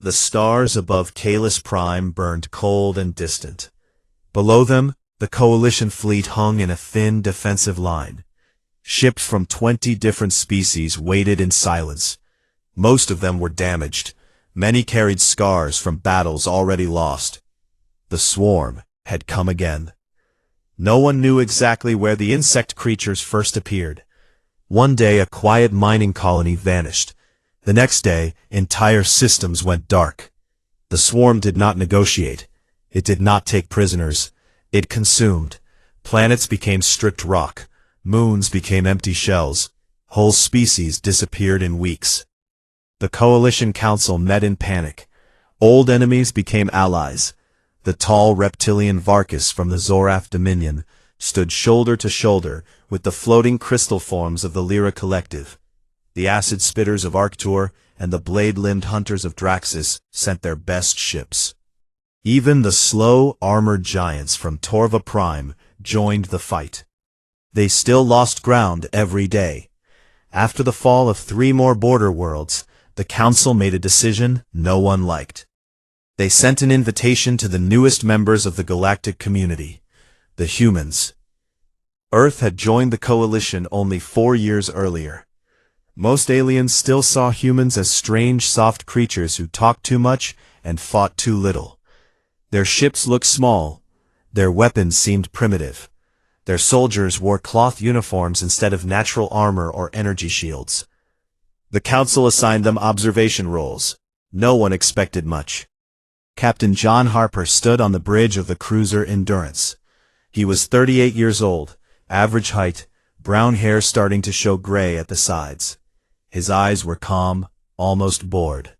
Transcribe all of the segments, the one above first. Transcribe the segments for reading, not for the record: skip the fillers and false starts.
The stars above Kalis Prime burned cold and distant. Below them, the Coalition fleet hung in a thin defensive line. Ships from 20 different species waited in silence. Most of them were damaged. Many carried scars from battles already lost. The swarm had come again. No one knew exactly where the insect creatures first appeared. One day a quiet mining colony vanished. The next day, entire systems went dark. The swarm did not negotiate. It did not take prisoners. It consumed. Planets became stripped rock. Moons became empty shells. Whole species disappeared in weeks. The Coalition Council met in panic. Old enemies became allies. The tall reptilian Varkas from the Zorath Dominion stood shoulder to shoulder with the floating crystal forms of the Lyra Collective. The acid spitters of Arctur and the blade-limbed hunters of Draxus sent their best ships. Even the slow, armored giants from Torva Prime joined the fight. They still lost ground every day. After the fall of 3 more border worlds, the Council made a decision no one liked. They sent an invitation to the newest members of the galactic community, the humans. Earth had joined the Coalition only 4 years earlier. Most aliens still saw humans as strange, soft creatures who talked too much and fought too little. Their ships looked small. Their weapons seemed primitive. Their soldiers wore cloth uniforms instead of natural armor or energy shields. The Council assigned them observation roles. No one expected much. Captain John Harper stood on the bridge of the cruiser Endurance. He was 38 years old, average height, brown hair starting to show gray at the sides. His eyes were calm, almost bored.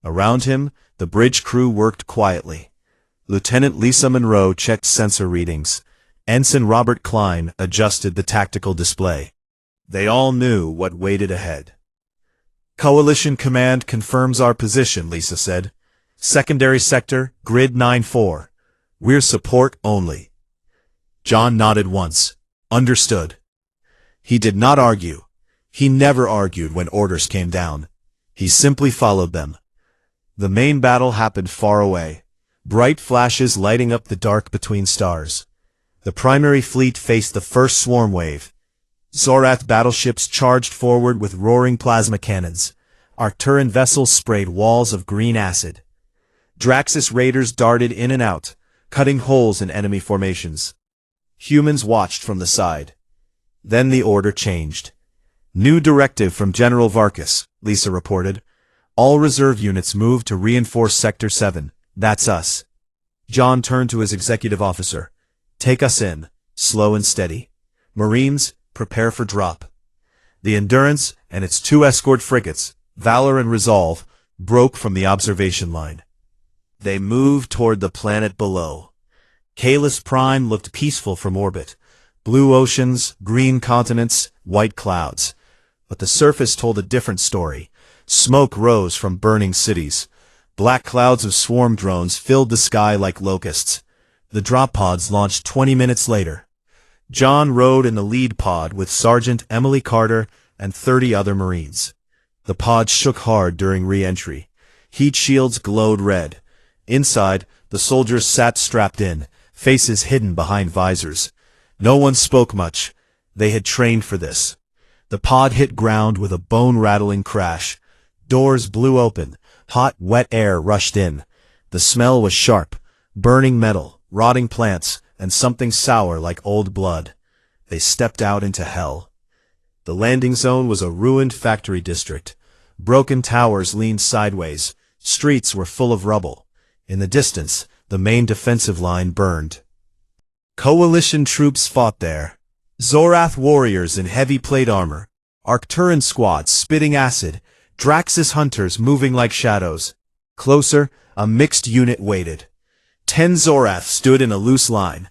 Around him, the bridge crew worked quietly. Lieutenant Lisa Monroe checked sensor readings. Ensign Robert Klein adjusted the tactical display. They all knew what waited ahead. "Coalition Command confirms our position," Lisa said. "Secondary sector, grid 9-4. We're support only." John nodded once. Understood. He did not argue. He never argued when orders came down. He simply followed them. The main battle happened far away, bright flashes lighting up the dark between stars. The primary fleet faced the first swarm wave. Zorath battleships charged forward with roaring plasma cannons. Arcturan vessels sprayed walls of green acid. Draxus raiders darted in and out, cutting holes in enemy formations. Humans watched from the side. Then the order changed. "New directive from General Varkas," Lisa reported. "All reserve units moved to reinforce Sector 7. That's us." John turned to his executive officer. "Take us in, slow and steady. Marines, prepare for drop." The Endurance and its 2 escort frigates, Valor and Resolve, broke from the observation line. They moved toward the planet below. Kalis Prime looked peaceful from orbit. Blue oceans, green continents, white clouds. But the surface told a different story. Smoke rose from burning cities. Black clouds of swarm drones filled the sky like locusts. The drop pods launched 20 minutes later. John rode in the lead pod with Sergeant Emily Carter and 30 other Marines. The pod shook hard during re-entry. Heat shields glowed red. Inside, the soldiers sat strapped in, faces hidden behind visors. No one spoke much. They had trained for this. The pod hit ground with a bone-rattling crash. Doors blew open. Hot, wet air rushed in. The smell was sharp. Burning metal, rotting plants, and something sour like old blood. They stepped out into hell. The landing zone was a ruined factory district. Broken towers leaned sideways. Streets were full of rubble. In the distance, the main defensive line burned. Coalition troops fought there. Zorath warriors in heavy plate armor, Arcturan squads spitting acid, Draxus hunters moving like shadows. Closer, a mixed unit waited. 10 Zorath stood in a loose line.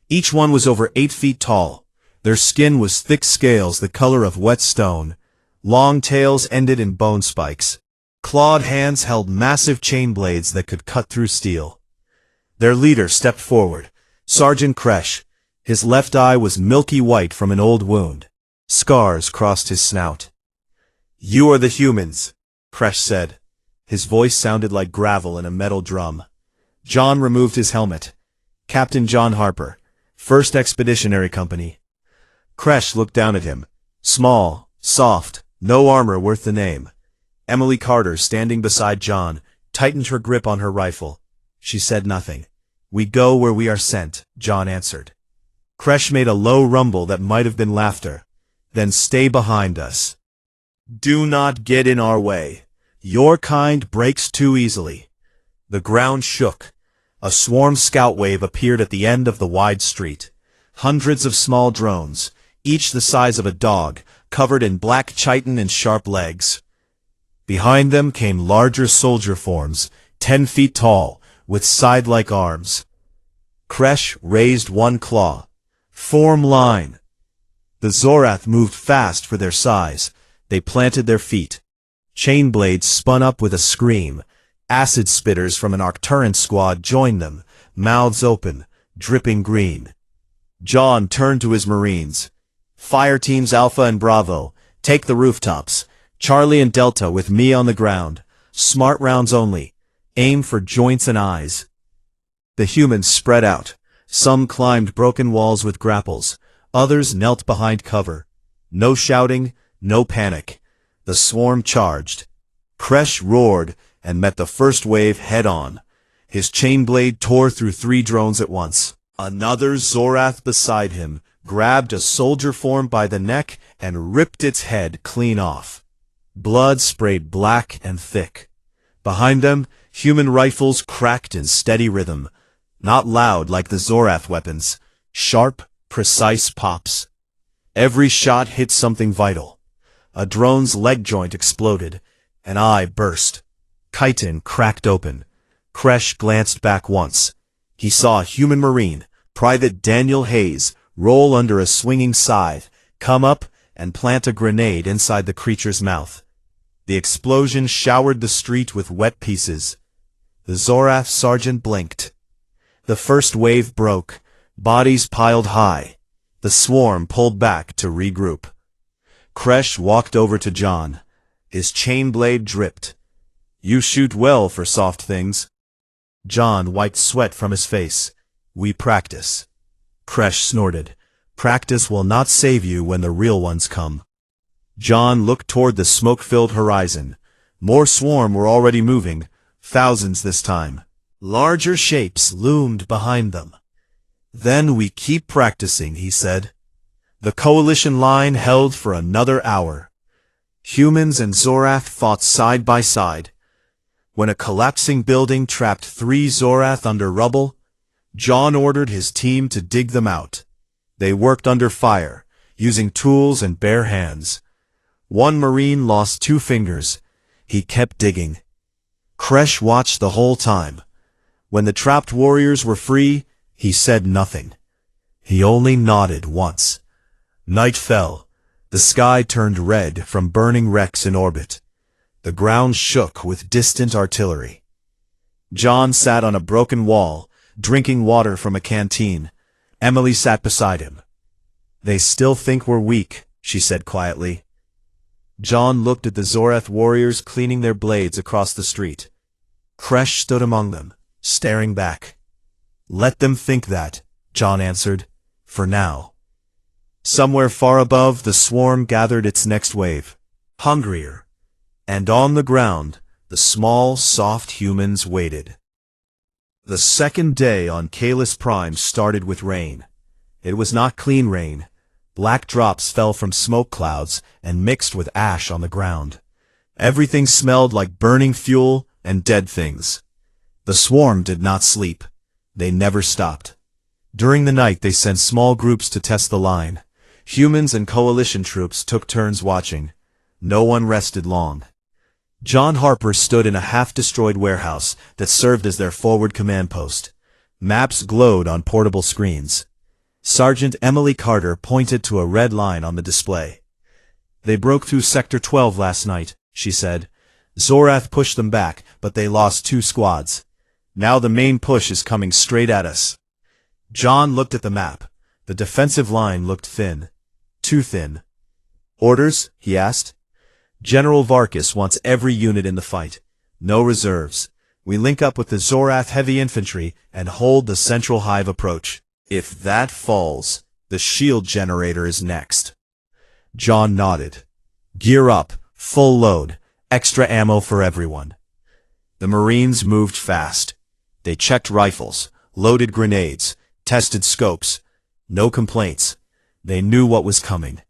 Each one was over 8 feet tall. Their skin was thick scales the color of wet stone. Long tails ended in bone spikes. Clawed hands held massive chain blades that could cut through steel. Their leader stepped forward, Sergeant Kresh. His left eye was milky white from an old wound. Scars crossed his snout. "You are the humans," Kresh said. His voice sounded like gravel in a metal drum. John removed his helmet. Captain John Harper, 1st Expeditionary Company. Kresh looked down at him. Small, soft, no armor worth the name. Emily Carter, standing beside John, tightened her grip on her rifle. She said nothing. We go where we are sent, John answered. Kresh made a low rumble that might have been laughter. Then stay behind us. Do not get in our way. Your kind breaks too easily. The ground shook. A swarm scout wave appeared at the end of the wide street. Hundreds of small drones, each the size of a dog, covered in black chitin and sharp legs. Behind them came larger soldier forms, 10 feet tall, with side-like arms. Kresh raised one claw. Form line. The Zorath moved fast for their size. They planted their feet. Chain blades spun up with a scream. Acid spitters from an Arcturus squad joined them, mouths open, dripping green. John turned to his Marines. Fire teams Alpha and Bravo, take the rooftops. Charlie and Delta with me on the ground. Smart rounds only. Aim for joints and eyes. The humans spread out. Some climbed broken walls with grapples. Others knelt behind cover. No shouting, no panic. The swarm charged. Kresh roared and met the first wave head-on. His chain blade tore through 3 drones at once. Another Zorath beside him grabbed a soldier form by the neck and ripped its head clean off. Blood sprayed black and thick. Behind them, human rifles cracked in steady rhythm. Not loud like the Zorath weapons. Sharp, precise pops. Every shot hit something vital. A drone's leg joint exploded. An eye burst. Chitin cracked open. Kresh glanced back once. He saw a human Marine, Private Daniel Hayes, roll under a swinging scythe, come up, and plant a grenade inside the creature's mouth. The explosion showered the street with wet pieces. The Zorath sergeant blinked. The first wave broke. Bodies piled high. The swarm pulled back to regroup. Kresh walked over to John. His chain blade dripped. You shoot well for soft things. John wiped sweat from his face. We practice. Kresh snorted. Practice will not save you when the real ones come. John looked toward the smoke-filled horizon. More swarm were already moving, thousands this time. Larger shapes loomed behind them. Then we keep practicing, he said. The coalition line held for another hour. Humans and Zorath fought side by side. When a collapsing building trapped 3 Zorath under rubble, John ordered his team to dig them out. They worked under fire, using tools and bare hands. One Marine lost 2 fingers. He kept digging. Kresh watched the whole time. When the trapped warriors were free, he said nothing. He only nodded once. Night fell. The sky turned red from burning wrecks in orbit. The ground shook with distant artillery. John sat on a broken wall, drinking water from a canteen. Emily sat beside him. They still think we're weak, she said quietly. John looked at the Zorath warriors cleaning their blades across the street. Kresh stood among them, staring back. Let them think that, John answered, for now. Somewhere far above, the swarm gathered its next wave, hungrier. And on the ground, the small, soft humans waited. The second day on Kalis Prime started with rain. It was not clean rain. Black drops fell from smoke clouds and mixed with ash on the ground. Everything smelled like burning fuel and dead things. The swarm did not sleep. They never stopped. During the night they sent small groups to test the line. Humans and coalition troops took turns watching. No one rested long. John Harper stood in a half-destroyed warehouse that served as their forward command post. Maps glowed on portable screens. Sergeant Emily Carter pointed to a red line on the display. They broke through Sector 12 last night, she said. Zorath pushed them back, but they lost 2 squads. Now the main push is coming straight at us. John looked at the map. The defensive line looked thin. Too thin. Orders? He asked. General Varkas wants every unit in the fight. No reserves. We link up with the Zorath heavy infantry and hold the central hive approach. If that falls, the shield generator is next. John nodded. Gear up, full load, extra ammo for everyone. The Marines moved fast. They checked rifles, loaded grenades, tested scopes. No complaints. They knew what was coming.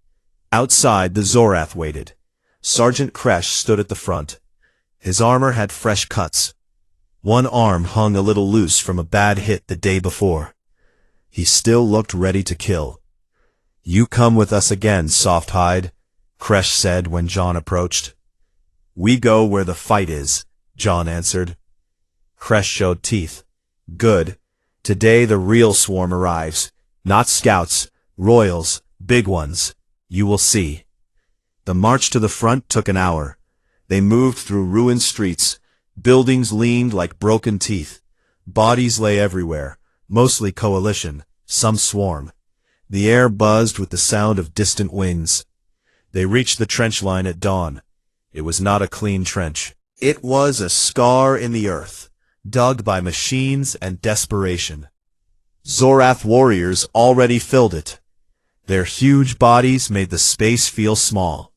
Outside, the Zorath waited. Sergeant Kresh stood at the front. His armor had fresh cuts. One arm hung a little loose from a bad hit the day before. He still looked ready to kill. You come with us again, Softhide, Kresh said when John approached. We go where the fight is, John answered. Kresh showed teeth. Good. Today the real swarm arrives. Not scouts, royals, big ones. You will see. The march to the front took an hour. They moved through ruined streets. Buildings leaned like broken teeth. Bodies lay everywhere, mostly coalition, some swarm. The air buzzed with the sound of distant wings. They reached the trench line at dawn. It was not a clean trench. It was a scar in the earth, dug by machines and desperation. Zorath warriors already filled it. Their huge bodies made the space feel small.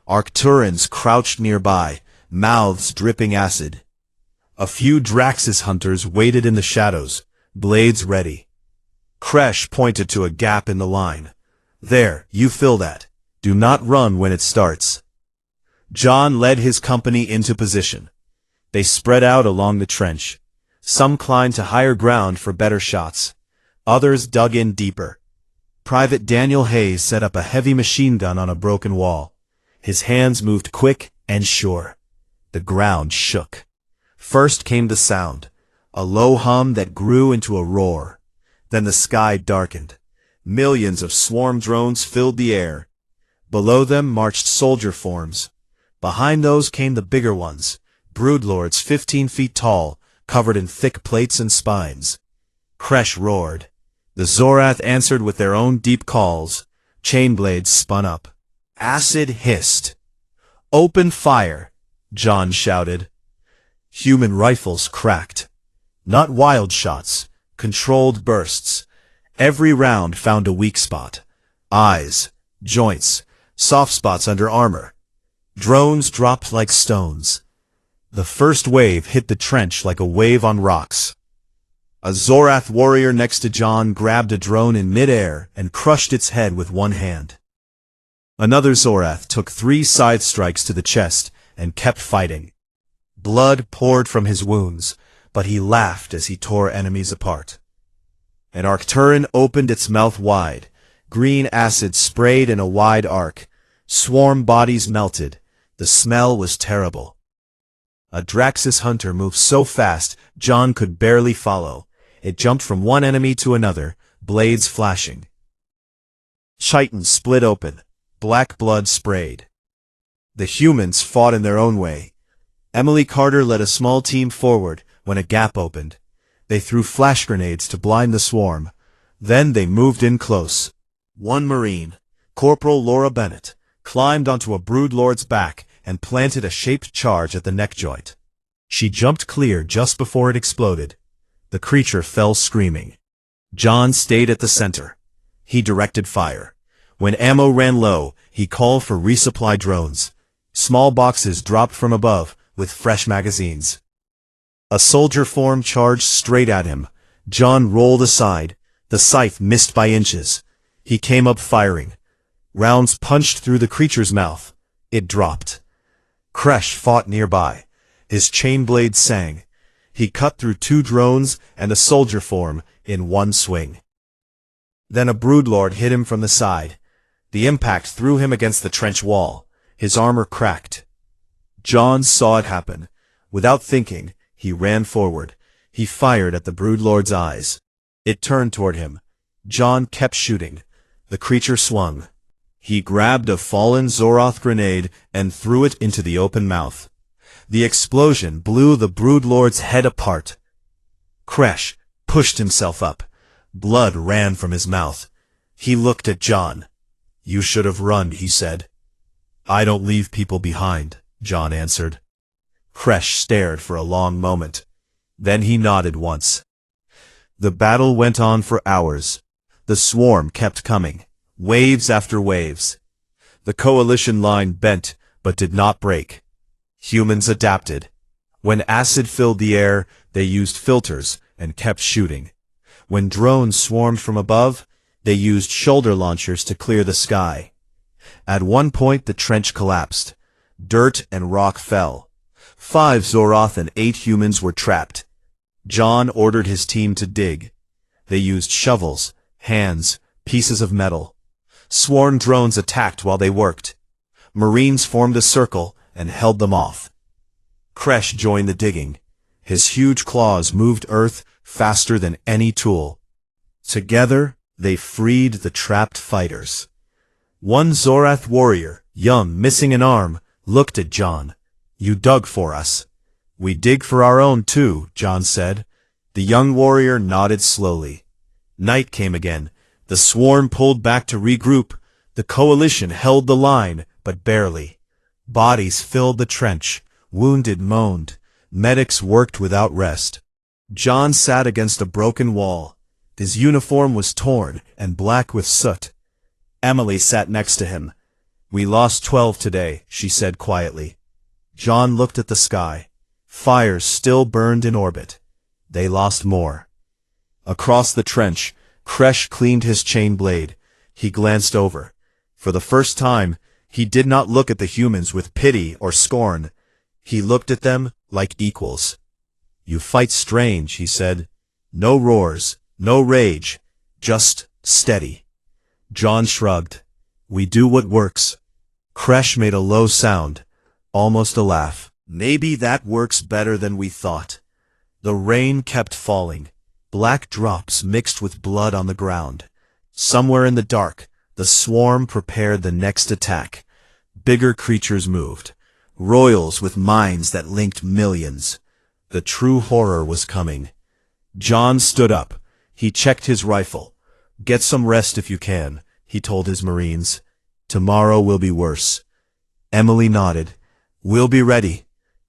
Arcturans crouched nearby, mouths dripping acid. A few Draxus hunters waited in the shadows, blades ready. Kresh pointed to a gap in the line. There, you fill that. Do not run when it starts. John led his company into position. They spread out along the trench. Some climbed to higher ground for better shots. Others dug in deeper. Private Daniel Hayes set up a heavy machine gun on a broken wall. His hands moved quick and sure. The ground shook. First came the sound, a low hum that grew into a roar. Then the sky darkened. Millions of swarm drones filled the air. Below them marched soldier forms. Behind those came the bigger ones, broodlords 15 feet tall, covered in thick plates and spines. Kresh roared. The Zorath answered with their own deep calls. Chainblades spun up. Acid hissed. Open fire, John shouted. Human rifles cracked. Not wild shots, controlled bursts. Every round found a weak spot. Eyes, joints, soft spots under armor. Drones dropped like stones. The first wave hit the trench like a wave on rocks. A Zorath warrior next to John grabbed a drone in midair and crushed its head with one hand. Another Zorath took 3 scythe strikes to the chest and kept fighting. Blood poured from his wounds, but he laughed as he tore enemies apart. An Arcturan opened its mouth wide. Green acid sprayed in a wide arc. Swarm bodies melted. The smell was terrible. A Draxus hunter moved so fast John could barely follow. It jumped from one enemy to another, blades flashing. Chitons split open. Black blood sprayed. The humans fought in their own way. Emily Carter led a small team forward when a gap opened. They threw flash grenades to blind the swarm. Then they moved in close. One Marine, Corporal Laura Bennett, climbed onto a broodlord's back and planted a shaped charge at the neck joint. She jumped clear just before it exploded. The creature fell screaming. John stayed at the center. He directed fire. When ammo ran low, he called for resupply drones. Small boxes dropped from above with fresh magazines. A soldier form charged straight at him. John rolled aside. The scythe missed by inches. He came up firing. Rounds punched through the creature's mouth. It dropped. Kresh fought nearby. His chain blade sang. He cut through 2 drones and a soldier form in one swing. Then a broodlord hit him from the side. The impact threw him against the trench wall. His armor cracked. John saw it happen. Without thinking, he ran forward. He fired at the broodlord's eyes. It turned toward him. John kept shooting. The creature swung. He grabbed a fallen Zoroth grenade and threw it into the open mouth. The explosion blew the broodlord's head apart. Kresh pushed himself up. Blood ran from his mouth. He looked at John. "You should have run," he said. "I don't leave people behind," John answered. Kresh stared for a long moment. Then he nodded once. The battle went on for hours. The swarm kept coming, waves after waves. The coalition line bent, but did not break. Humans adapted. When acid filled the air, they used filters and kept shooting. When drones swarmed from above, they used shoulder launchers to clear the sky. At one point the trench collapsed. Dirt and rock fell. 5 Zoroth and 8 humans were trapped. John ordered his team to dig. They used shovels, hands, pieces of metal. Swarm drones attacked while they worked. Marines formed a circle and held them off. Kresh joined the digging. His huge claws moved earth faster than any tool. Together, they freed the trapped fighters. One Zorath warrior, young, missing an arm, looked at John. "You dug for us." "We dig for our own too," John said. The young warrior nodded slowly. Night came again. The swarm pulled back to regroup. The coalition held the line, but barely. Bodies filled the trench. Wounded moaned. Medics worked without rest. John sat against a broken wall. His uniform was torn and black with soot. Emily sat next to him. "We lost 12 today," she said quietly. John looked at the sky. Fires still burned in orbit. They lost more. Across the trench, Kresh cleaned his chain blade. He glanced over. For the first time, he did not look at the humans with pity or scorn. He looked at them like equals. "You fight strange," he said. "No roars, no rage, just steady." John shrugged. "We do what works." Kresh made a low sound, almost a laugh. "Maybe that works better than we thought." The rain kept falling. Black drops mixed with blood on the ground. Somewhere in the dark, the swarm prepared the next attack. Bigger creatures moved. Royals with minds that linked millions. The true horror was coming. John stood up. He checked his rifle. "Get some rest if you can," he told his Marines. "Tomorrow will be worse." Emily nodded. "We'll be ready."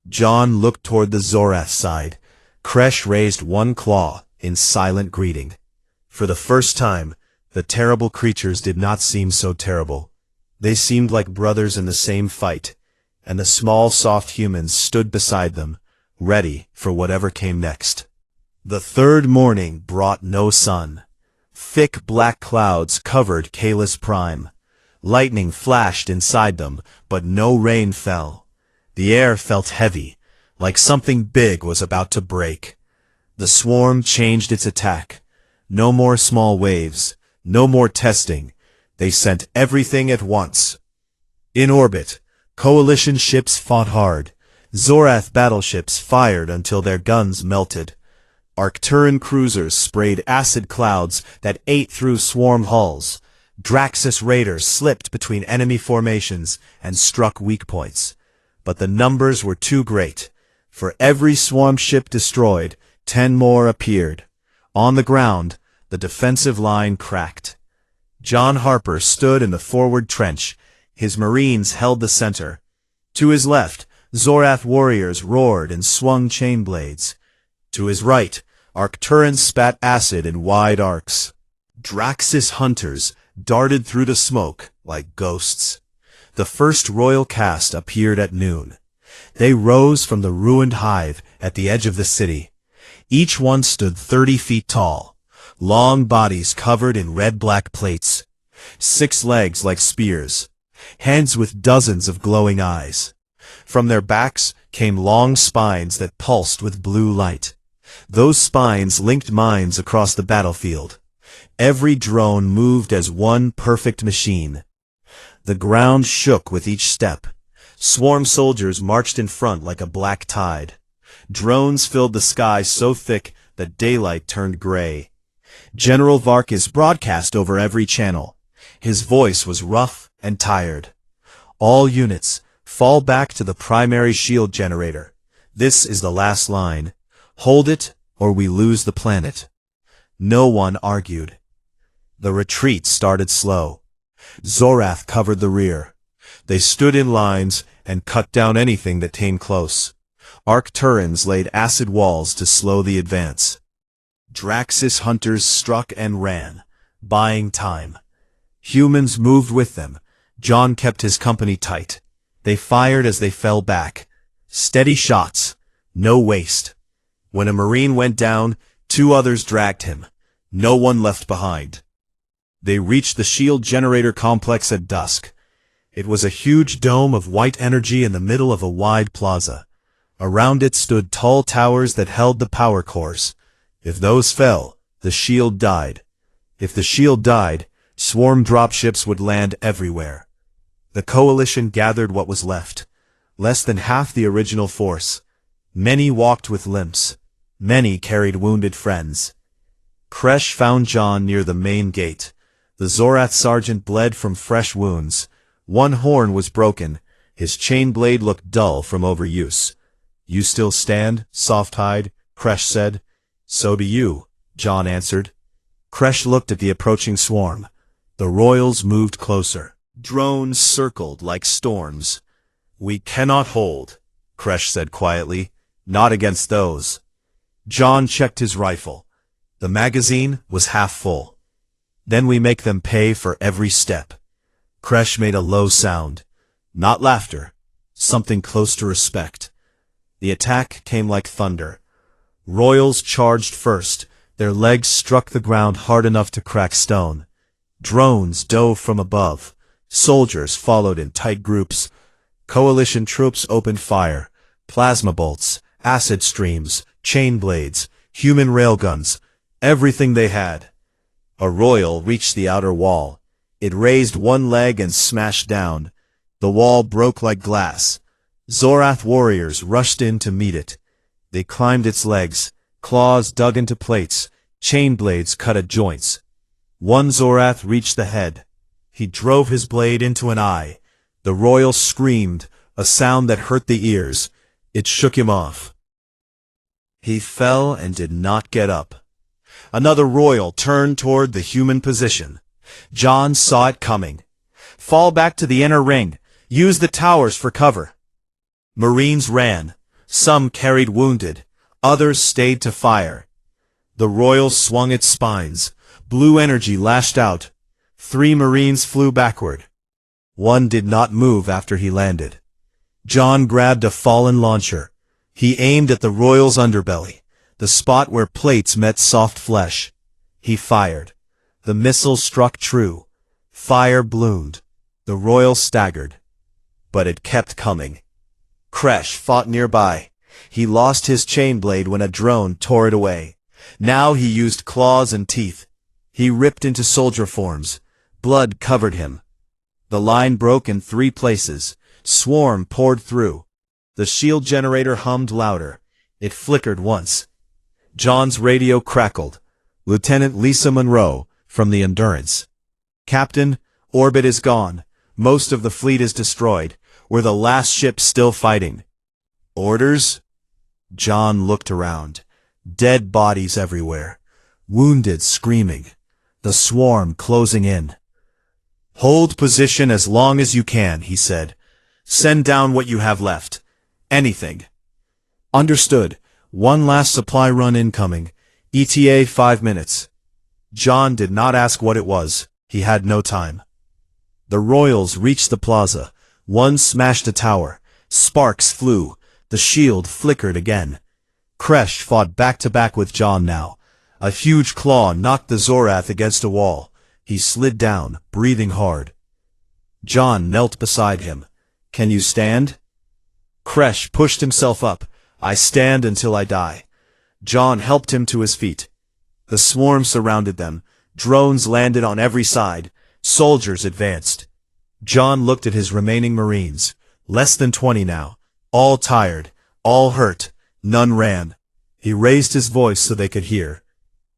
John looked toward the Zorath side. Kresh raised one claw in silent greeting. For the first time, the terrible creatures did not seem so terrible. They seemed like brothers in the same fight, and the small, soft humans stood beside them, ready for whatever came next. The third morning brought no sun. Thick black clouds covered Kalis Prime. Lightning flashed inside them, but no rain fell. The air felt heavy, like something big was about to break. The swarm changed its attack. No more small waves, no more testing. They sent everything at once. In orbit, coalition ships fought hard. Zorath battleships fired until their guns melted. Arcturan cruisers sprayed acid clouds that ate through swarm hulls. Draxus raiders slipped between enemy formations and struck weak points. But the numbers were too great. For every swarm ship destroyed, 10 more appeared. On the ground, the defensive line cracked. John Harper stood in the forward trench. His Marines held the center. To his left, Zorath warriors roared and swung chain blades. To his right, Arcturans spat acid in wide arcs. Draxus hunters darted through the smoke like ghosts. The first royal cast appeared at noon. They rose from the ruined hive at the edge of the city. Each one stood 30 feet tall, long bodies covered in red-black plates, 6 legs like spears, hands with dozens of glowing eyes. From their backs came long spines that pulsed with blue light. Those spines linked minds across the battlefield. Every drone moved as one perfect machine. The ground shook with each step. Swarm soldiers marched in front like a black tide. Drones filled the sky so thick that daylight turned gray. General Varkas broadcast over every channel. His voice was rough and tired. "All units, fall back to the primary shield generator. This is the last line. Hold it, or we lose the planet." No one argued. The retreat started slow. Zorath covered the rear. They stood in lines and cut down anything that came close. Arcturans laid acid walls to slow the advance. Draxus hunters struck and ran, buying time. Humans moved with them. John kept his company tight. They fired as they fell back. Steady shots, no waste. When a Marine went down, 2 others dragged him. No one left behind. They reached the shield generator complex at dusk. It was a huge dome of white energy in the middle of a wide plaza. Around it stood tall towers that held the power cores. If those fell, the shield died. If the shield died, swarm dropships would land everywhere. The coalition gathered what was left. Less than half the original force. Many walked with limps. Many carried wounded friends. Kresh found John near the main gate. The Zorath sergeant bled from fresh wounds. One horn was broken. His chain blade looked dull from overuse. "You still stand, soft-hide?" Kresh said. "So do you," John answered. Kresh looked at the approaching swarm. The royals moved closer. Drones circled like storms. "We cannot hold," Kresh said quietly. "Not against those." John checked his rifle. The magazine was half full. "Then we make them pay for every step." Kresh made a low sound. Not laughter. Something close to respect. The attack came like thunder. Royals charged first. Their legs struck the ground hard enough to crack stone. Drones dove from above. Soldiers followed in tight groups. Coalition troops opened fire. Plasma bolts, acid streams, chain blades, human railguns, everything they had. A royal reached the outer wall. It raised one leg and smashed down. The wall broke like glass. Zorath warriors rushed in to meet it. They climbed its legs. Claws dug into plates. Chain blades cut at joints. One Zorath reached the head. He drove his blade into an eye. The royal screamed, a sound that hurt the ears. It shook him off. He fell and did not get up. Another royal turned toward the human position. John saw it coming. "Fall back to the inner ring. Use the towers for cover." Marines ran. Some carried wounded. Others stayed to fire. The royal swung its spines. Blue energy lashed out. 3 Marines flew backward. One did not move after he landed. John grabbed a fallen launcher. He aimed at the royal's underbelly, the spot where plates met soft flesh. He fired. The missile struck true. Fire bloomed. The royal staggered. But it kept coming. Kresh fought nearby. He lost his chain blade when a drone tore it away. Now he used claws and teeth. He ripped into soldier forms. Blood covered him. The line broke in 3 places. Swarm poured through. The shield generator hummed louder. It flickered once. John's radio crackled. "Lieutenant Lisa Monroe, from the Endurance. Captain, orbit is gone. Most of the fleet is destroyed. We're the last ship still fighting." "Orders?" John looked around. Dead bodies everywhere. Wounded screaming. The swarm closing in. "Hold position as long as you can," he said. "Send down what you have left. Anything." "Understood. One last supply run incoming. ETA 5 minutes. John did not ask what it was. He had no time. The royals reached the plaza. One smashed a tower. Sparks flew. The shield flickered again. Kresh fought back-to-back with John now. A huge claw knocked the Zorath against a wall. He slid down, breathing hard. John knelt beside him. "Can you stand?" Kresh pushed himself up. "I stand until I die." John helped him to his feet. The swarm surrounded them. Drones landed on every side. Soldiers advanced. John looked at his remaining Marines. Less than 20 now. All tired. All hurt. None ran. He raised his voice so they could hear.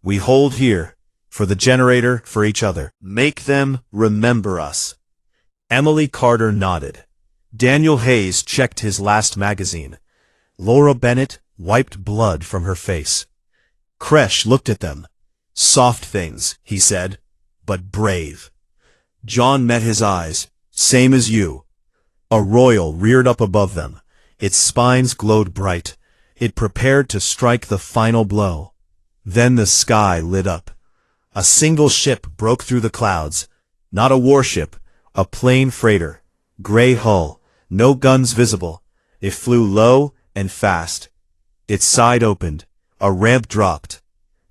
"We hold here. For the generator, for each other. Make them remember us." Emily Carter nodded. Daniel Hayes checked his last magazine. Laura Bennett wiped blood from her face. Kresh looked at them. "Soft things," he said, "but brave." John met his eyes. "Same as you." A royal reared up above them. Its spines glowed bright. It prepared to strike the final blow. Then the sky lit up. A single ship broke through the clouds. Not a warship, a plain freighter. Gray hull, no guns visible. It flew low and fast. Its side opened. A ramp dropped.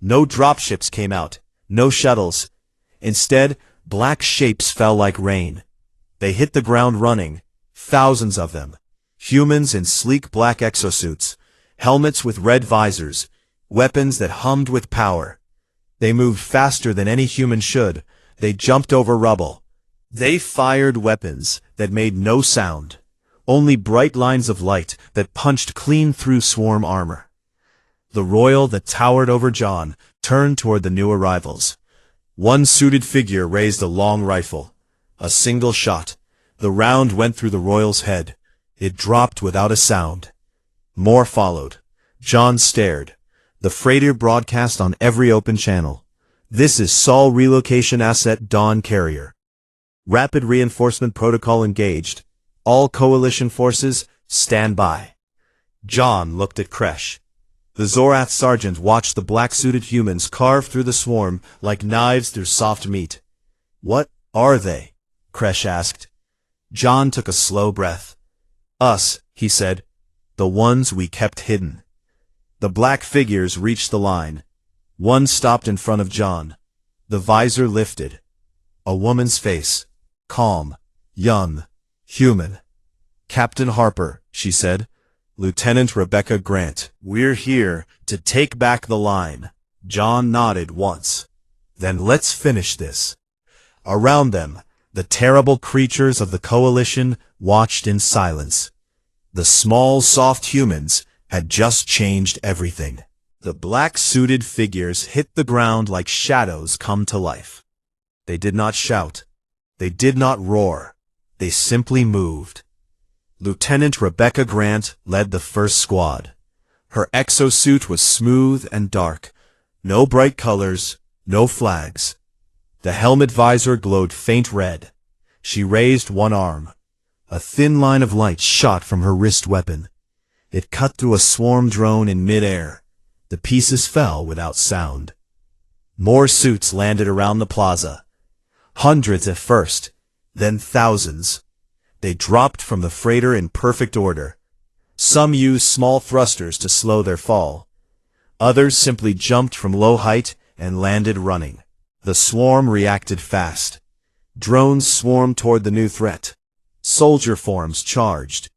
No dropships came out. No shuttles. Instead, black shapes fell like rain. They hit the ground running. Thousands of them. Humans in sleek black exosuits. Helmets with red visors. Weapons that hummed with power. They moved faster than any human should. They jumped over rubble. They fired weapons that made no sound. Only bright lines of light that punched clean through swarm armor. The royal that towered over John turned toward the new arrivals. One suited figure raised a long rifle. A single shot. The round went through the royal's head. It dropped without a sound. More followed. John stared. The freighter broadcast on every open channel. This is Sol Relocation Asset Dawn Carrier. Rapid reinforcement protocol engaged. All coalition forces, stand by. John looked at Kresh. The Zorath sergeant watched the black-suited humans carve through the swarm like knives through soft meat. What are they? Kresh asked. John took a slow breath. Us, he said. The ones we kept hidden. The black figures reached the line. One stopped in front of John. The visor lifted. A woman's face. Calm. Young. Human. Captain Harper, she said. Lieutenant Rebecca Grant. We're here to take back the line. John nodded once. Then let's finish this. Around them, the terrible creatures of the coalition watched in silence. The small, soft humans had just changed everything. The black-suited figures hit the ground like shadows come to life. They did not shout. They did not roar. They simply moved. Lieutenant Rebecca Grant led the first squad. Her exosuit was smooth and dark. No bright colors, no flags. The helmet visor glowed faint red. She raised one arm. A thin line of light shot from her wrist weapon. It cut through a swarm drone in mid-air. The pieces fell without sound. More suits landed around the plaza. Hundreds at first, then thousands. They dropped from the freighter in perfect order. Some used small thrusters to slow their fall. Others simply jumped from low height and landed running. The swarm reacted fast. Drones swarmed toward the new threat. Soldier forms charged.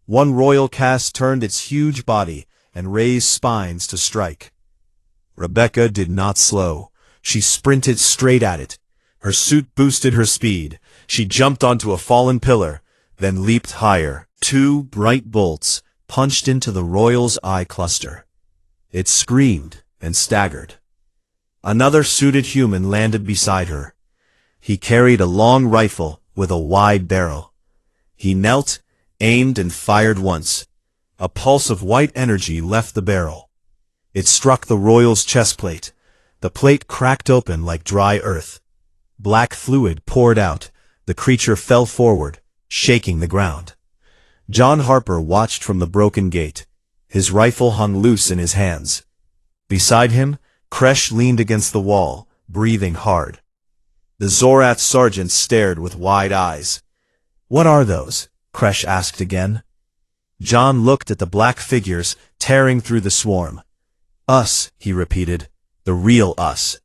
One royal cast turned its huge body and raised spines to strike. Rebecca did not slow. She sprinted straight at it. Her suit boosted her speed. She jumped onto a fallen pillar, then leaped higher. Two bright bolts punched into the royal's eye cluster. It screamed and staggered. Another suited human landed beside her. He carried a long rifle with a wide barrel. He knelt, aimed, and fired once. A pulse of white energy left the barrel. It struck the royal's chest plate. The plate cracked open like dry earth. Black fluid poured out. The creature fell forward, shaking the ground. John Harper watched from the broken gate. His rifle hung loose in his hands. Beside him, Kresh leaned against the wall, breathing hard. The Zorath sergeant stared with wide eyes. "What are those?" Kresh asked again. John looked at the black figures tearing through the swarm. "Us," he repeated. "The real us."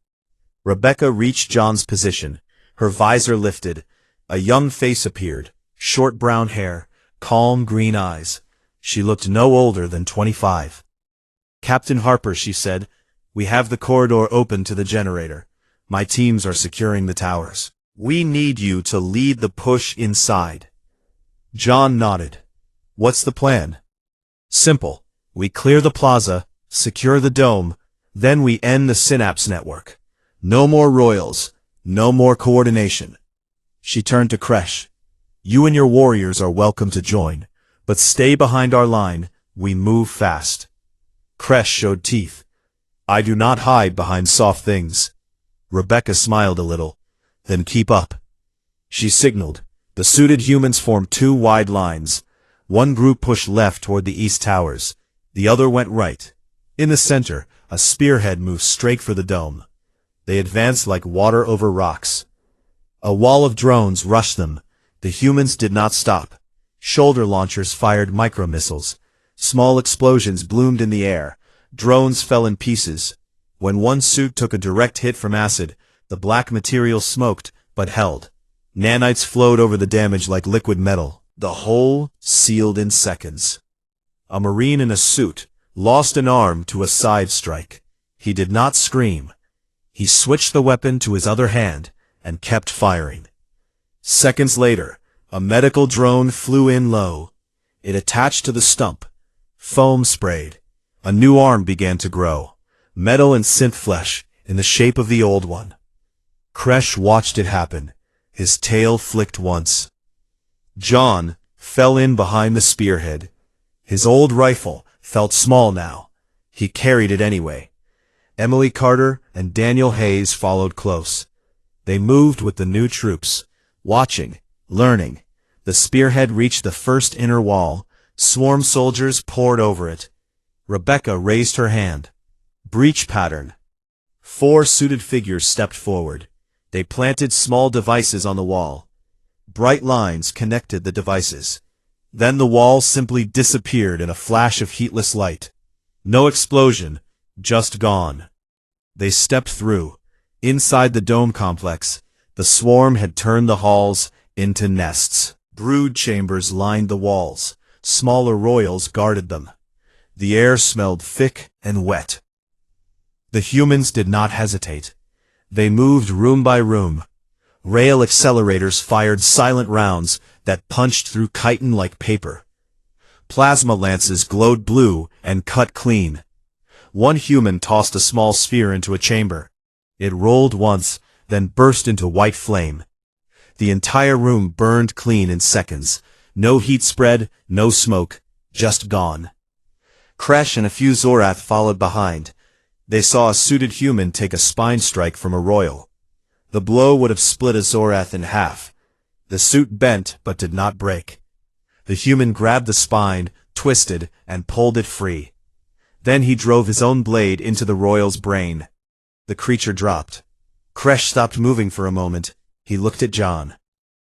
Rebecca reached John's position. Her visor lifted. A young face appeared. Short brown hair, calm green eyes. She looked no older than 25. "Captain Harper," she said, "we have the corridor open to the generator. My teams are securing the towers. We need you to lead the push inside." John nodded. "What's the plan?" "Simple. We clear the plaza, secure the dome, then we end the Synapse network. No more royals, no more coordination." She turned to Kresh. "You and your warriors are welcome to join, but stay behind our line. We move fast." Kresh showed teeth. "I do not hide behind soft things." Rebecca smiled a little. "Then keep up." She signaled. The suited humans formed two wide lines. One group pushed left toward the east towers. The other went right. In the center, a spearhead moved straight for the dome. They advanced like water over rocks. A wall of drones rushed them. The humans did not stop. Shoulder launchers fired micro-missiles. Small explosions bloomed in the air. Drones fell in pieces. When one suit took a direct hit from acid, the black material smoked, but held. Nanites flowed over the damage like liquid metal. The hole sealed in seconds. A Marine in a suit lost an arm to a side strike. He did not scream. He switched the weapon to his other hand and kept firing. Seconds later, a medical drone flew in low. It attached to the stump. Foam sprayed. A new arm began to grow. Metal and synth flesh in the shape of the old one. Kresh watched it happen. His tail flicked once. John fell in behind the spearhead. His old rifle felt small now. He carried it anyway. Emily Carter and Daniel Hayes followed close. They moved with the new troops, watching, learning. The spearhead reached the first inner wall. Swarm soldiers poured over it. Rebecca raised her hand. Breach pattern. 4 suited figures stepped forward. They planted small devices on the wall. Bright lines connected the devices. Then the wall simply disappeared in a flash of heatless light. No explosion, just gone. They stepped through. Inside the dome complex, the swarm had turned the halls into nests. Brood chambers lined the walls. Smaller royals guarded them. The air smelled thick and wet. The humans did not hesitate. They moved room by room. Rail accelerators fired silent rounds that punched through chitin like paper. Plasma lances glowed blue and cut clean. One human tossed a small sphere into a chamber. It rolled once, then burst into white flame. The entire room burned clean in seconds. No heat spread, no smoke, just gone. Kresh and a few Zorath followed behind. They saw a suited human take a spine strike from a royal. The blow would have split a Zorath in half. The suit bent but did not break. The human grabbed the spine, twisted, and pulled it free. Then he drove his own blade into the royal's brain. The creature dropped. Kresh stopped moving for a moment. He looked at John.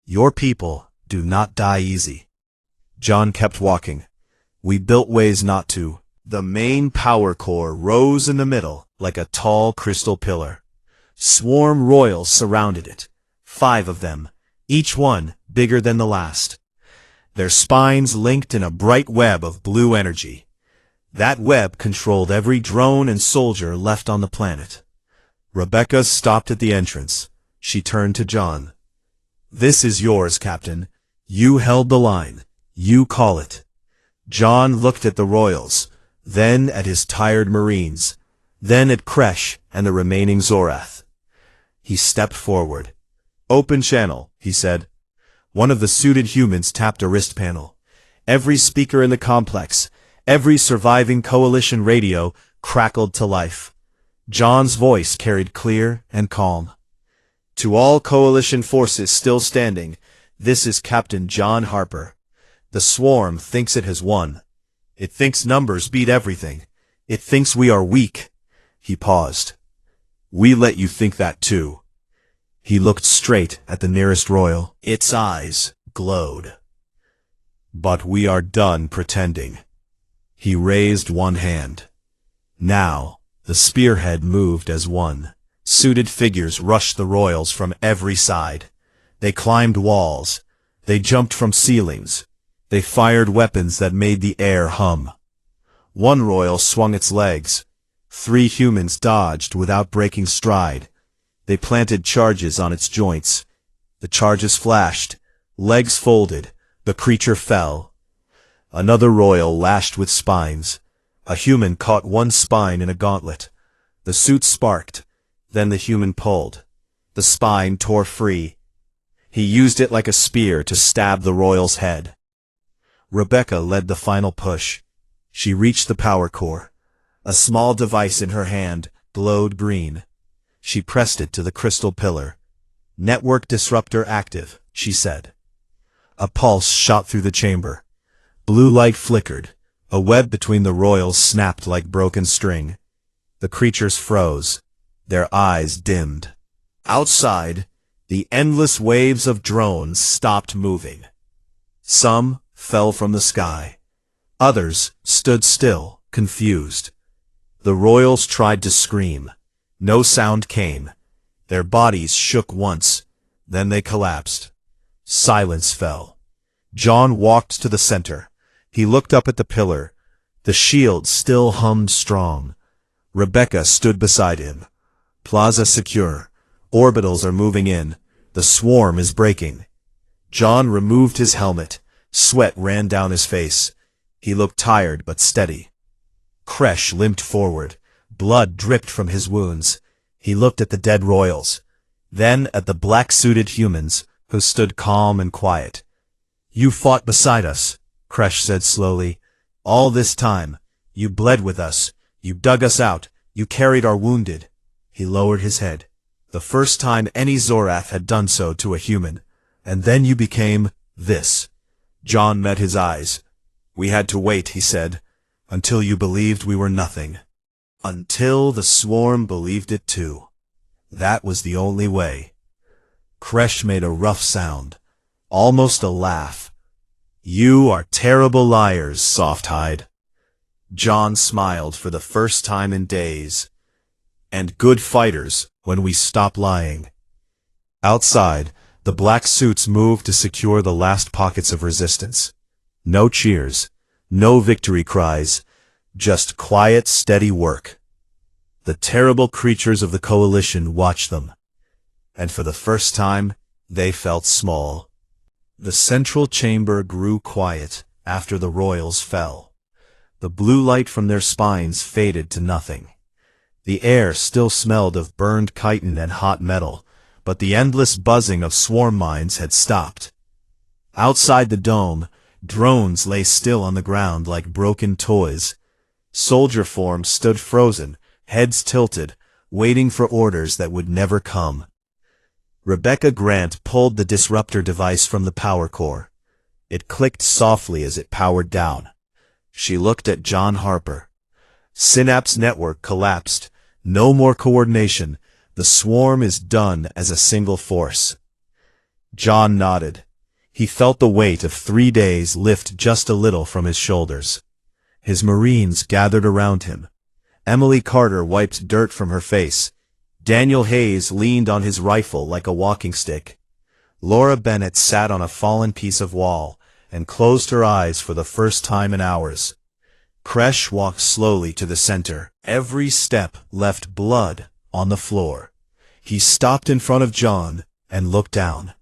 Your people do not die easy. John kept walking. We built ways not to. The main power core rose in the middle like a tall crystal pillar. Swarm royals surrounded it. 5 of them, each one bigger than the last. Their spines linked in a bright web of blue energy. That web controlled every drone and soldier left on the planet. Rebecca stopped at the entrance. She turned to John. This is yours, Captain. You held the line. You call it. John looked at the royals, then at his tired Marines, then at Kresh and the remaining Zorath. He stepped forward. Open channel, he said. One of the suited humans tapped a wrist panel. Every speaker in the complex, every surviving coalition radio crackled to life. John's voice carried clear and calm. To all coalition forces still standing, this is Captain John Harper. The swarm thinks it has won. It thinks numbers beat everything. It thinks we are weak. He paused. We let you think that too. He looked straight at the nearest royal. Its eyes glowed. But we are done pretending. He raised one hand. Now, the spearhead moved as one. Suited figures rushed the royals from every side. They climbed walls. They jumped from ceilings. They fired weapons that made the air hum. One royal swung its legs. 3 humans dodged without breaking stride. They planted charges on its joints. The charges flashed. Legs folded. The creature fell. Another royal lashed with spines. A human caught one spine in a gauntlet. The suit sparked. Then the human pulled. The spine tore free. He used it like a spear to stab the royal's head. Rebecca led the final push. She reached the power core. A small device in her hand glowed green. She pressed it to the crystal pillar. Network disruptor active, she said. A pulse shot through the chamber. Blue light flickered. A web between the royals snapped like broken string. The creatures froze. Their eyes dimmed. Outside, the endless waves of drones stopped moving. Some fell from the sky. Others stood still, confused. The royals tried to scream. No sound came. Their bodies shook once, then they collapsed. Silence fell. John walked to the center. He looked up at the pillar. The shield still hummed strong. Rebecca stood beside him. Plaza secure. Orbitals are moving in. The swarm is breaking. John removed his helmet. Sweat ran down his face. He looked tired but steady. Kresh limped forward. Blood dripped from his wounds. He looked at the dead royals, then at the black-suited humans, who stood calm and quiet. "You fought beside us," Kresh said slowly. "All this time, you bled with us, you dug us out, you carried our wounded." He lowered his head. "The first time any Zorath had done so to a human. And then you became this." John met his eyes. "We had to wait," he said, "until you believed we were nothing. Until the swarm believed it too. That was the only way." Kresh made a rough sound, almost a laugh. "You are terrible liars, Softhide." John smiled for the first time in days. "And good fighters when we stop lying." Outside, the black suits moved to secure the last pockets of resistance. No cheers, no victory cries, just quiet, steady work. The terrible creatures of the coalition watched them, and for the first time, they felt small. The central chamber grew quiet after the royals fell. The blue light from their spines faded to nothing. The air still smelled of burned chitin and hot metal, but the endless buzzing of swarm mines had stopped. Outside the dome, drones lay still on the ground like broken toys. Soldier forms stood frozen, heads tilted, waiting for orders that would never come. Rebecca Grant pulled the disruptor device from the power core. It clicked softly as it powered down. She looked at John Harper. Synapse network collapsed. No more coordination. The swarm is done as a single force. John nodded. He felt the weight of 3 days lift just a little from his shoulders. His Marines gathered around him. Emily Carter wiped dirt from her face. Daniel Hayes leaned on his rifle like a walking stick. Laura Bennett sat on a fallen piece of wall and closed her eyes for the first time in hours. Kresh walked slowly to the center. Every step left blood on the floor. He stopped in front of John and looked down.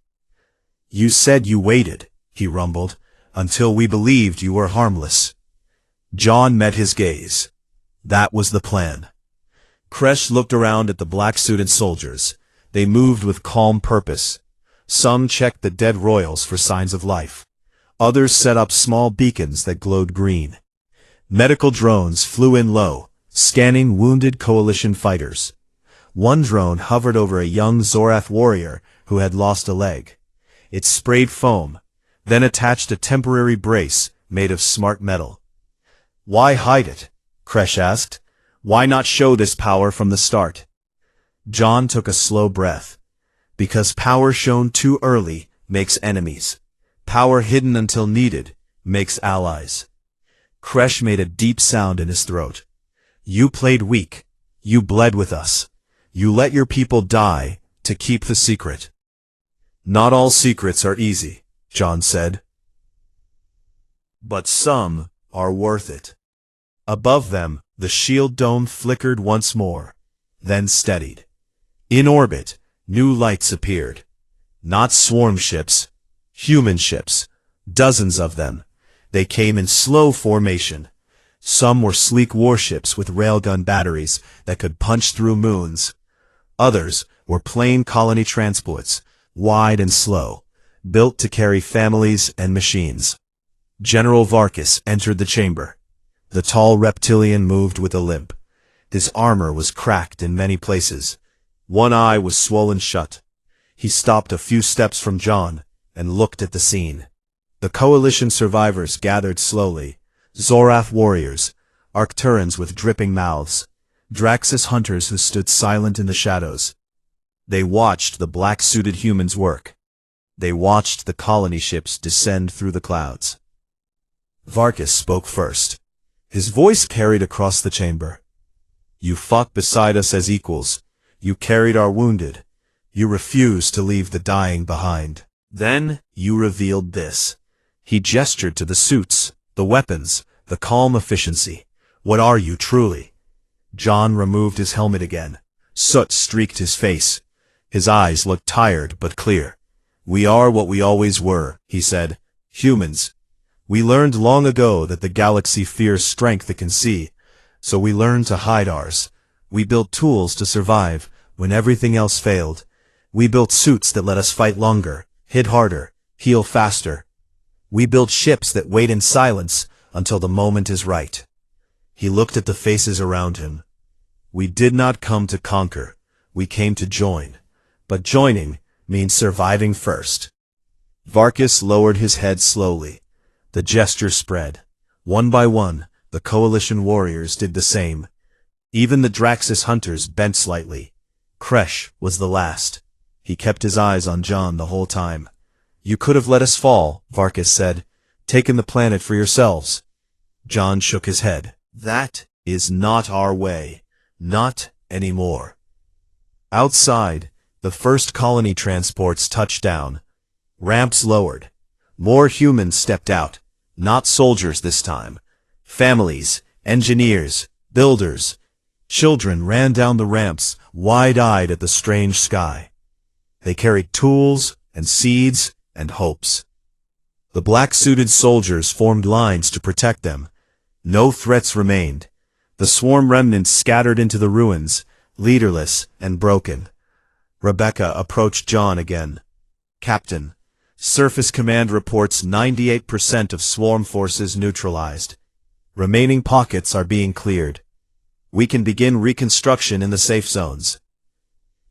"You said you waited," he rumbled, "until we believed you were harmless." John met his gaze. That was the plan. Kresh looked around at the black-suited soldiers. They moved with calm purpose. Some checked the dead royals for signs of life. Others set up small beacons that glowed green. Medical drones flew in low, scanning wounded coalition fighters. One drone hovered over a young Zorath warrior who had lost a leg. It sprayed foam, then attached a temporary brace made of smart metal. "Why hide it?" Kresh asked. "Why not show this power from the start?" John took a slow breath. "Because power shown too early makes enemies. Power hidden until needed makes allies." Kresh made a deep sound in his throat. "You played weak. You bled with us. You let your people die to keep the secret." "Not all secrets are easy," John said. "But some are worth it." Above them, the shield dome flickered once more, then steadied. In orbit, new lights appeared. Not swarm ships, human ships, dozens of them. They came in slow formation. Some were sleek warships with railgun batteries that could punch through moons. Others were plain colony transports, wide and slow, built to carry families and machines. General Varkas entered the chamber. The tall reptilian moved with a limp. His armor was cracked in many places. One eye was swollen shut. He stopped a few steps from John and looked at the scene. The coalition survivors gathered slowly, Zorath warriors, Arcturans with dripping mouths, Draxus hunters who stood silent in the shadows. They watched the black-suited humans work. They watched the colony ships descend through the clouds. Varkus spoke first. His voice carried across the chamber. You fought beside us as equals. You carried our wounded. You refused to leave the dying behind. Then you revealed this. He gestured to the suits, the weapons, the calm efficiency. What are you truly? John removed his helmet again. Soot streaked his face. His eyes looked tired but clear. We are what we always were, he said. Humans. We learned long ago that the galaxy fears strength it can see, so we learned to hide ours. We built tools to survive when everything else failed. We built suits that let us fight longer, hit harder, heal faster. We built ships that wait in silence until the moment is right. He looked at the faces around him. We did not come to conquer. We came to join. But joining means surviving first. Varkus lowered his head slowly. The gesture spread. One by one, the coalition warriors did the same. Even the Draxus hunters bent slightly. Kresh was the last. He kept his eyes on John the whole time. You could have let us fall, Varkus said. Taken the planet for yourselves. John shook his head. That is not our way. Not anymore. Outside, the first colony transports touched down. Ramps lowered. More humans stepped out. Not soldiers this time. Families, engineers, builders. Children ran down the ramps, wide-eyed at the strange sky. They carried tools and seeds and hopes. The black-suited soldiers formed lines to protect them. No threats remained. The swarm remnants scattered into the ruins, leaderless and broken. Rebecca approached John again. Captain, Surface Command reports 98% of swarm forces neutralized. Remaining pockets are being cleared. We can begin reconstruction in the safe zones.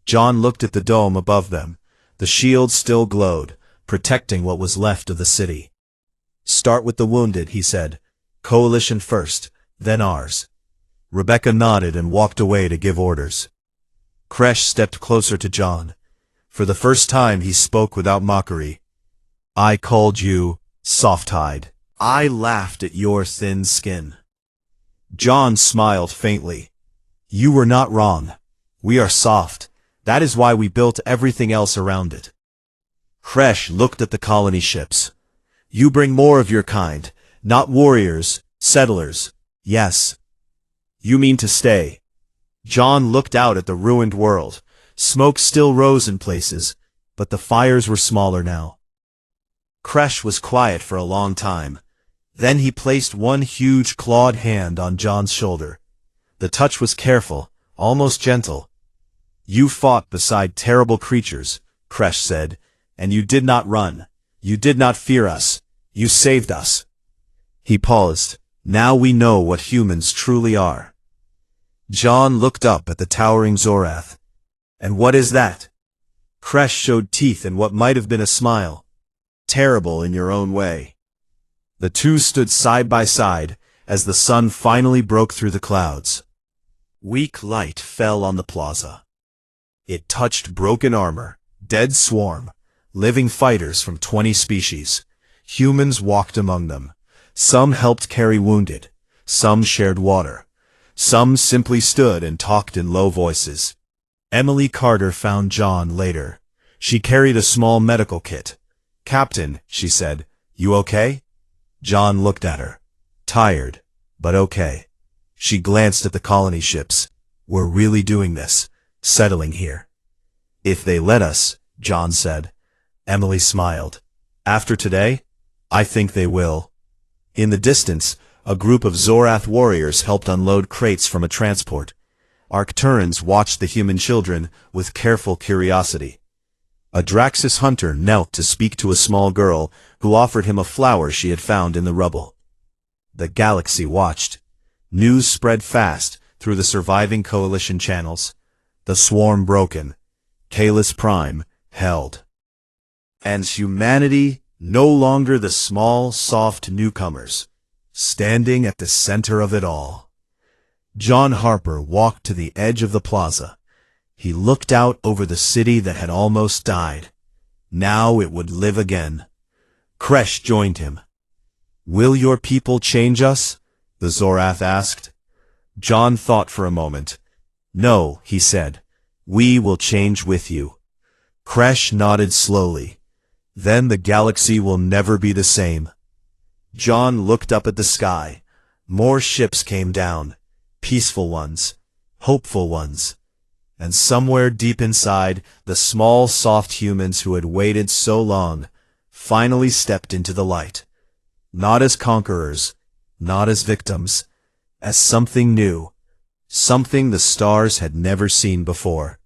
John looked at the dome above them. The shield still glowed, protecting what was left of the city. Start with the wounded, he said. Coalition first, then ours. Rebecca nodded and walked away to give orders. Kresh stepped closer to John. For the first time he spoke without mockery. I called you soft-hide. I laughed at your thin skin. John smiled faintly. You were not wrong. We are soft. That is why we built everything else around it. Kresh looked at the colony ships. You bring more of your kind, not warriors, settlers. Yes. You mean to stay. John looked out at the ruined world. Smoke still rose in places, but the fires were smaller now. Kresh was quiet for a long time. Then he placed one huge clawed hand on John's shoulder. The touch was careful, almost gentle. You fought beside terrible creatures, Kresh said, and you did not run. You did not fear us. You saved us. He paused. Now we know what humans truly are. John looked up at the towering Zorath. And what is that? Kresh showed teeth in what might have been a smile. Terrible in your own way. The two stood side by side as the sun finally broke through the clouds. Weak light fell on the plaza. It touched broken armor, dead swarm, living fighters from 20 species. Humans walked among them. Some helped carry wounded. Some shared water. Some simply stood and talked in low voices. Emily Carter found John later. She carried a small medical kit. Captain, she said, you okay? John looked at her. Tired, but okay. She glanced at the colony ships. We're really doing this, settling here. If they let us, John said. Emily smiled. After today, I think they will. In the distance, a group of Zorath warriors helped unload crates from a transport. Arcturans watched the human children with careful curiosity. A Draxus hunter knelt to speak to a small girl who offered him a flower she had found in the rubble. The galaxy watched. News spread fast through the surviving coalition channels. The swarm broken. Kalis Prime held. And humanity no longer the small, soft newcomers. standing at the center of it all. John Harper walked to the edge of the plaza. He looked out over the city that had almost died. Now it would live again. Kresh joined him. "Will your people change us?" the Zorath asked. John thought for a moment. "No," he said. "We will change with you." Kresh nodded slowly. "Then the galaxy will never be the same." John looked up at the sky. More ships came down. Peaceful ones. Hopeful ones. And somewhere deep inside, the small, soft humans who had waited so long finally stepped into the light. Not as conquerors, not as victims, as something new, something the stars had never seen before.